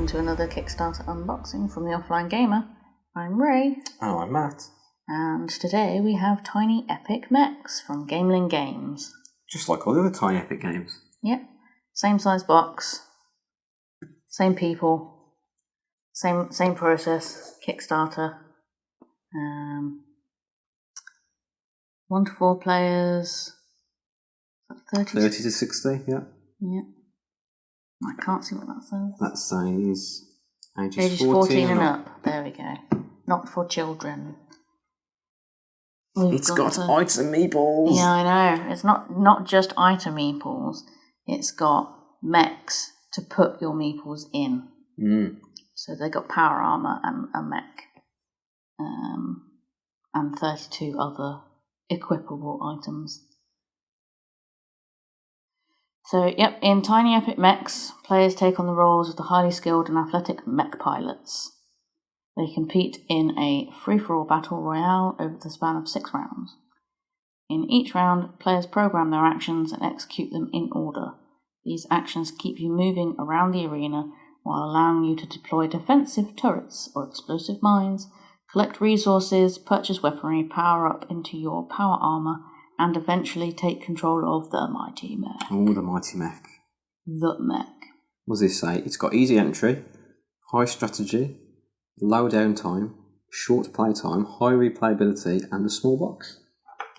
welcome to another Kickstarter unboxing from the Offline Gamer. I'm Ray. Oh, I'm Matt. And today we have Tiny Epic Mechs from Gameling Games. Just like all the other Tiny Epic games. Yep. Same size box, same people, same process, Kickstarter. 1 to 4 players. 30 to 60, yeah. Yeah. I can't see what that says. That says ages 14 and up. There we go. Not for children. It's got ITEMeeples. Yeah, I know. It's not just ITEMeeples. It's got mechs to put your meeples in. So they got power armor and a mech. And 32 other equipable items. So, yep, in Tiny Epic Mechs, players take on the roles of the highly skilled and athletic mech pilots. They compete in a free-for-all battle royale over the span of 6 rounds. In each round, players program their actions and execute them in order. These actions keep you moving around the arena while allowing you to deploy defensive turrets or explosive mines, collect resources, purchase weaponry, power up into your power armor, and eventually take control of the mighty mech. Oh, the mighty mech. The mech. What does this say? It's got easy entry, high strategy, low downtime, short playtime, high replayability, and a small box.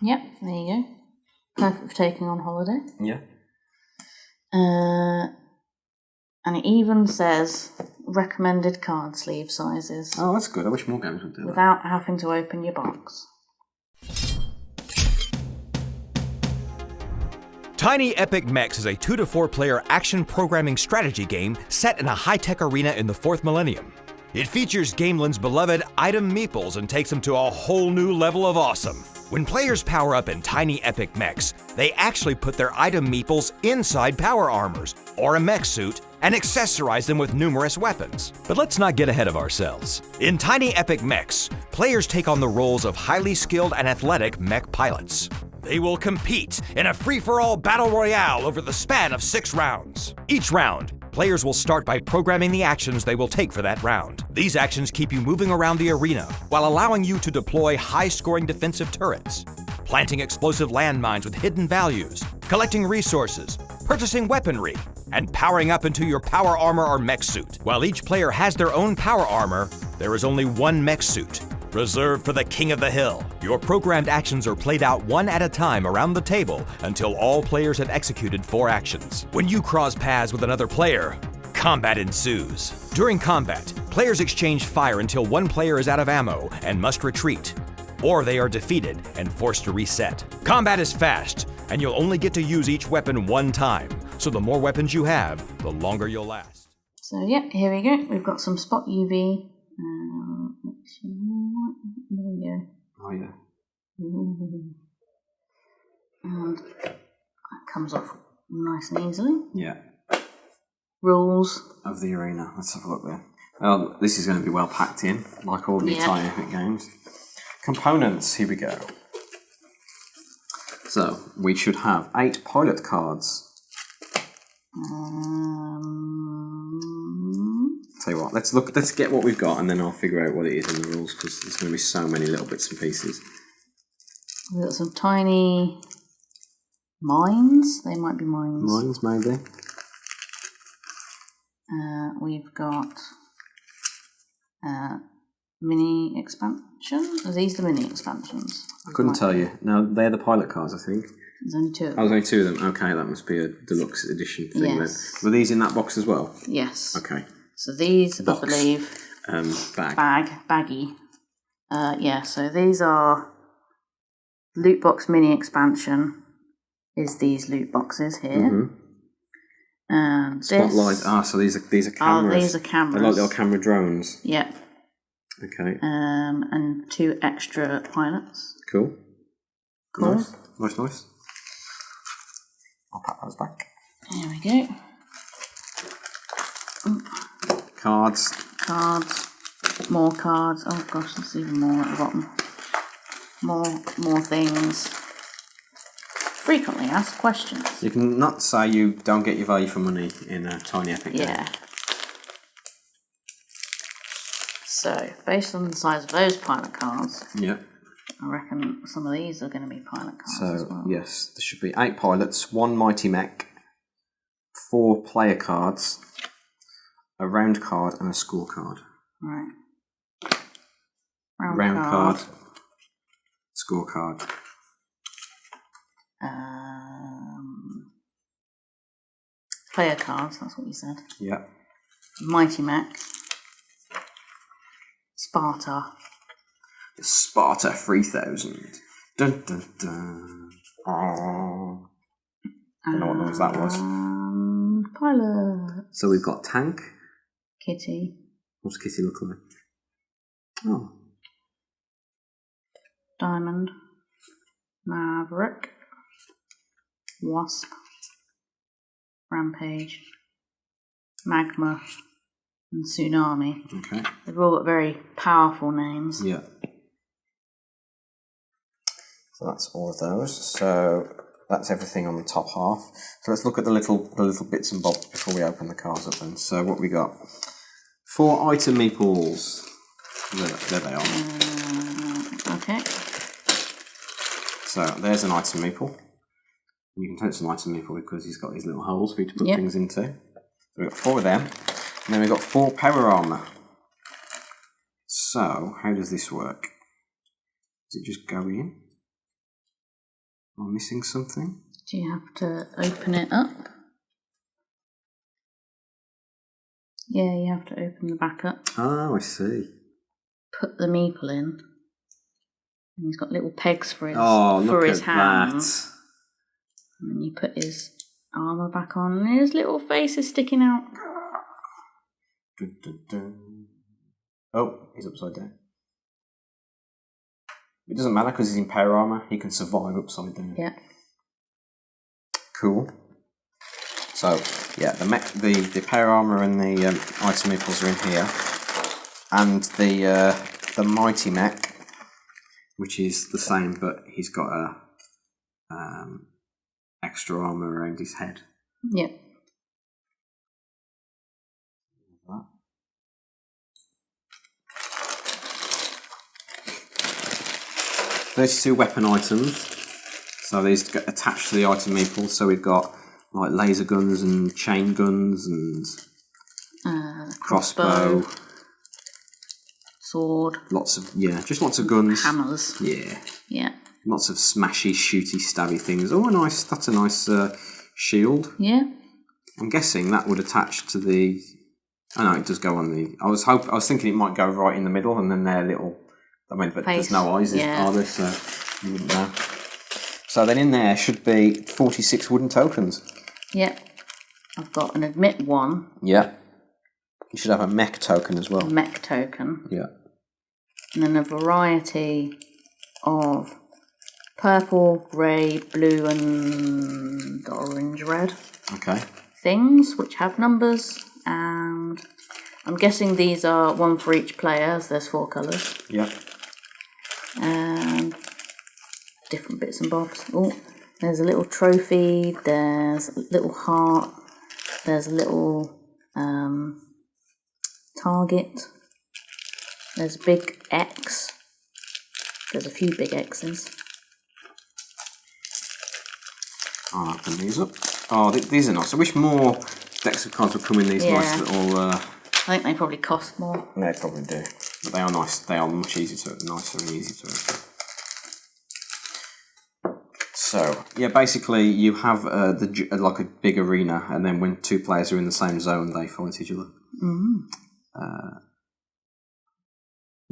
Yep, there you go. Perfect for taking on holiday. Yeah. And it even says recommended card sleeve sizes. Oh, that's good. I wish more games would do that. Without having to open your box. Tiny Epic Mechs is a 2 to 4 player action programming strategy game set in a high-tech arena in the 4th millennium. It features Gamelin's beloved ITEMeeples and takes them to a whole new level of awesome. When players power up in Tiny Epic Mechs, they actually put their ITEMeeples inside power armors or a mech suit and accessorize them with numerous weapons. But let's not get ahead of ourselves. In Tiny Epic Mechs, players take on the roles of highly skilled and athletic mech pilots. They will compete in a free-for-all battle royale over the span of 6 rounds. Each round, players will start by programming the actions they will take for that round. These actions keep you moving around the arena while allowing you to deploy high-scoring defensive turrets, planting explosive landmines with hidden values, collecting resources, purchasing weaponry, and powering up into your power armor or mech suit. While each player has their own power armor, there is only one mech suit, reserved for the King of the Hill. Your programmed actions are played out one at a time around the table until all players have executed 4 actions. When you cross paths with another player, combat ensues. During combat, players exchange fire until one player is out of ammo and must retreat, or they are defeated and forced to reset. Combat is fast, and you'll only get to use each weapon one time, so the more weapons you have, the longer you'll last. So yeah, here we go. We've got some spot UV. There we go. Oh, yeah. And that comes off nice and easily. Yeah. Rules. Of the arena. Let's have a look there. Well, this is going to be well packed in, like all the Tiny Epic games. Components, here we go. So, we should have 8 pilot cards. Tell you what, let's get what we've got and then I'll figure out what it is in the rules because there's going to be so many little bits and pieces. We've got some tiny mines. They might be mines. Mines, maybe. We've got mini expansion. Are these the mini expansions? I couldn't tell you. No, they're the pilot cards, I think. There's only 2 of them. Oh, there's only 2 of them. Okay, that must be a deluxe edition thing then. Were these in that box as well? Yes. Okay. So these, Box. I believe... Baggy. Yeah, so these are... Loot box mini expansion is these loot boxes here. And Spotlight. this... So these are cameras. Oh, these are cameras. They're like little camera drones. Yep. Okay. And 2 extra pilots. Cool. Cool. Nice. I'll pack those back. There we go. Cards. More cards. Oh gosh, there's even more at the bottom. More things. Frequently asked questions. You can not say you don't get your value for money in a Tiny Epic game. Yeah. So, based on the size of those pilot cards, Yeah. I reckon some of these are going to be pilot cards So, as well. yes, there should be 8 pilots, 1 mighty mech, 4 player cards, a round card, and a scorecard. Right. Round card, scorecard. Player cards, that's what you said. Yeah. Mighty Mech. Sparta. Sparta 3000. Dun dun dun. Oh. Don't know what noise that was. Pilot. So we've got Tank. Kitty. What's Kitty look like? Oh. Diamond. Maverick. Wasp. Rampage. Magma. And Tsunami. Okay. They've all got very powerful names. Yeah. So that's all of those. So that's everything on the top half. So let's look at the little bits and bobs before we open the cards up then. So what we got? 4 ITEMeeples. There they are. Okay. So there's an ITEMeeple. You can tell it's an ITEMeeple because he's got these little holes for you to put things into. So we've got 4 of them. And then we've got 4 power armor. So how does this work? Does it just go in? Am I missing something? Do you have to open it up? Yeah, you have to open the back up. Oh, I see. Put the meeple in. And he's got little pegs for his, look at hands. And then you put his armour back on and his little face is sticking out. Dun, dun, dun. Oh, he's upside down. It doesn't matter because he's in power armour. He can survive upside down. Yeah. Cool. So, yeah, the power armour and the ITEMeeples are in here. And the mighty mech, which is the same, but he's got a extra armour around his head. Yeah. 32 weapon items. So these get attached to the ITEMeeples. So we've got like laser guns and chain guns and crossbow, sword, lots of guns, hammers. Yeah. Lots of smashy, shooty, stabby things. Oh, that's a nice shield. Yeah. I'm guessing that would attach to the. Oh no, it does go on the. I was thinking it might go right in the middle, and then their little. I mean, but face. There's no eyes, are there? So you wouldn't know. So then in there should be 46 wooden tokens. Yep. I've got an admit one. Yeah. You should have a mech token as well. A mech token. Yeah. And then a variety of purple, grey, blue and orange-red Okay. things which have numbers, and I'm guessing these are one for each player as there's 4 colours. Yeah. And different bits and bobs. Oh, there's a little trophy, there's a little heart, there's a little target, there's a big X, there's a few big X's. I'll open these up. Oh, these are nice. I wish more decks of cards would come in these nice little... I think they probably cost more. They probably do. But they are nice. They are much nicer and easy to open. So, yeah, basically you have like a big arena, and then when 2 players are in the same zone, they fight each other. Mm-hmm.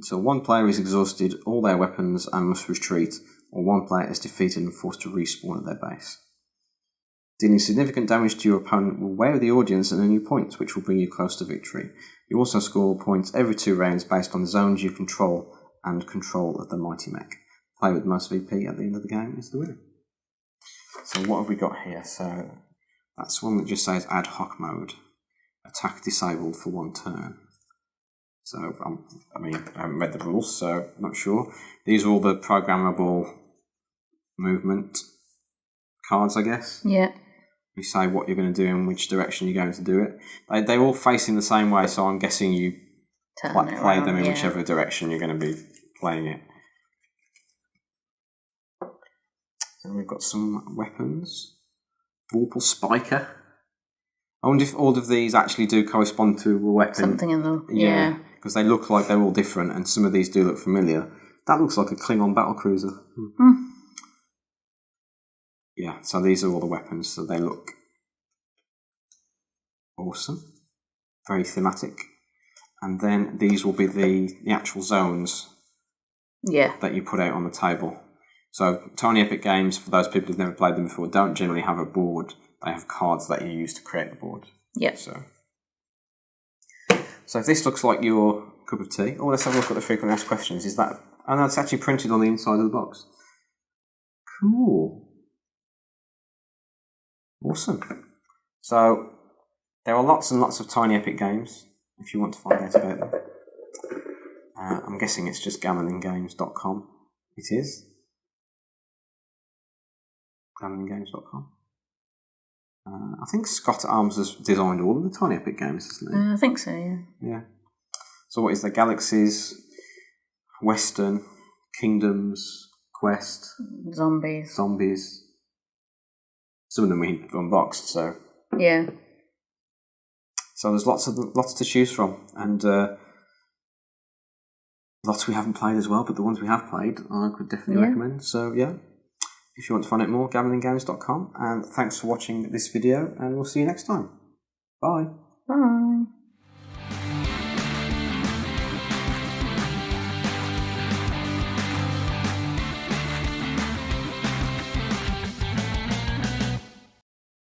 So 1 player is exhausted all their weapons and must retreat, or 1 player is defeated and forced to respawn at their base. Dealing significant damage to your opponent will wear the audience and earn you points, which will bring you close to victory. You also score points every 2 rounds based on zones you control and control of the mighty mech. Player with the most VP at the end of the game is the winner. So what have we got here? So that's one that just says ad hoc mode. Attack disabled for 1 turn. So, I haven't read the rules, so I'm not sure. These are all the programmable movement cards, I guess. Yeah. You say what you're going to do and which direction you're going to do it. They're all facing the same way, so I'm guessing you play them in whichever direction you're going to be playing it. And we've got some weapons. Vorpal Spiker. I wonder if all of these actually do correspond to a weapon. Something in them, because they look like they're all different, and some of these do look familiar. That looks like a Klingon battlecruiser. Yeah, so these are all the weapons, so they look awesome. Very thematic. And then these will be the actual zones that you put out on the table. So Tiny Epic games, for those people who've never played them before, don't generally have a board. They have cards that you use to create the board. Yeah. So if this looks like your cup of tea, let's have a look at the frequently asked questions. Is that... Oh no, it's actually printed on the inside of the box. Cool. Awesome. So there are lots and lots of Tiny Epic games, if you want to find out about them. I'm guessing it's just gammoninggames.com. It is. gammoninggames.com. I think Scott Arms has designed all of the Tiny Epic games, hasn't he? I think so, yeah. Yeah. So what is there? Galaxies, Western, Kingdoms, Quest, Zombies. Some of them we unboxed, so... Yeah. So there's lots to choose from, and lots we haven't played as well, but the ones we have played I could definitely recommend. So yeah, if you want to find out more, gammoninggames.com, and thanks for watching this video, and we'll see you next time. Bye. Bye.